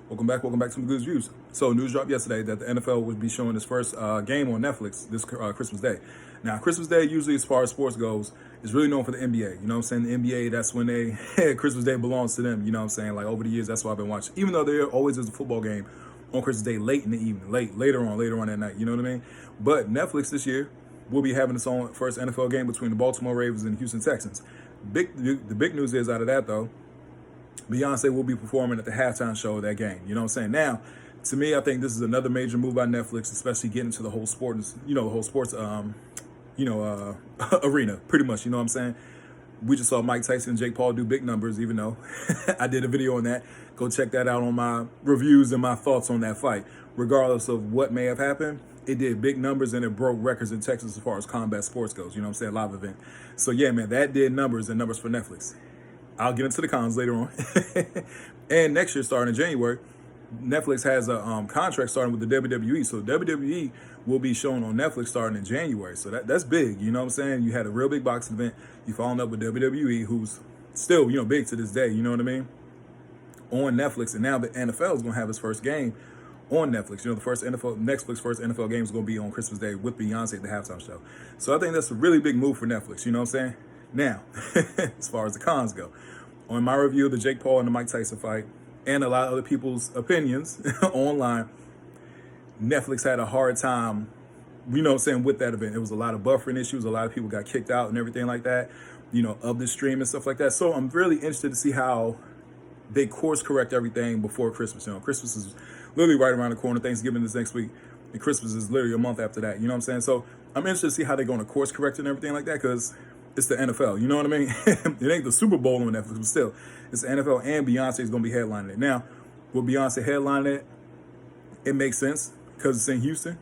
Welcome back to some good reviews. So news dropped yesterday that the NFL would be showing its first game on Netflix this Christmas Day. Now, Christmas Day, usually as far as sports goes, is really known for the NBA. You know what I'm saying? The NBA, that's when Christmas Day belongs to them. You know what I'm saying? Like over the years, that's what I've been watching. Even though there always is a football game on Christmas Day late in the evening, later on at night. You know what I mean? But Netflix this year will be having its own first NFL game between the Baltimore Ravens and the Houston Texans. The big news is out of that, though, Beyoncé will be performing at the halftime show of that game. You know what I'm saying? Now, to me, I think this is another major move by Netflix, especially getting to the whole sports, arena, pretty much. You know what I'm saying? We just saw Mike Tyson and Jake Paul do big numbers, even though I did a video on that. Go check that out on my reviews and my thoughts on that fight. Regardless of what may have happened, it did big numbers and it broke records in Texas as far as combat sports goes. You know what I'm saying? Live event. So yeah, man, that did numbers and numbers for Netflix. I'll get into the cons later on. And next year, starting in January, Netflix has a contract starting with the WWE. So WWE will be shown on Netflix starting in January. So that's big. You know what I'm saying? You had a real big boxing event. You following up with WWE, who's still, big to this day. You know what I mean? On Netflix. And now the NFL is going to have its first game on Netflix. The Netflix first NFL game is going to be on Christmas Day with Beyoncé at the halftime show. So I think that's a really big move for Netflix. You know what I'm saying? Now, as far as the cons go, on my review of the Jake Paul and the Mike Tyson fight, and a lot of other people's opinions online, Netflix had a hard time, with that event. It was a lot of buffering issues. A lot of people got kicked out and everything like that, of the stream and stuff like that. So I'm really interested to see how they course correct everything before Christmas. Christmas is literally right around the corner. Thanksgiving is next week. And Christmas is literally a month after that. You know what I'm saying? So I'm interested to see how they're going to course correct and everything like that, because it's the NFL. You know what I mean? It ain't the Super Bowl on Netflix, but still, it's the NFL, and Beyonce is going to be headlining it. Now, with Beyonce headlining it, it makes sense because it's in Houston.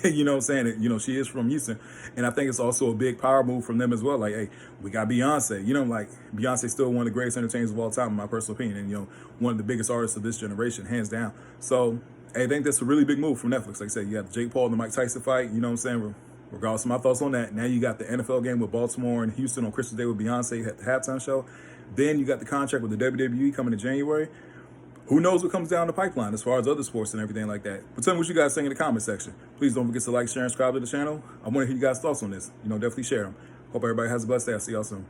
You know what I'm saying? She is from Houston. And I think it's also a big power move from them as well. Like, hey, we got Beyonce. Beyonce's still one of the greatest entertainers of all time, in my personal opinion. And, one of the biggest artists of this generation, hands down. So, hey, I think that's a really big move from Netflix. Like I said, you got the Jake Paul and the Mike Tyson fight. You know what I'm saying? Regardless of my thoughts on that, now you got the NFL game with Baltimore and Houston on Christmas Day with Beyonce at the halftime show. Then you got the contract with the WWE coming in January. Who knows what comes down the pipeline as far as other sports and everything like that. But tell me what you guys think in the comment section. Please don't forget to like, share, and subscribe to the channel. I want to hear you guys' thoughts on this. Definitely share them. Hope everybody has a blessed day. I'll see y'all soon.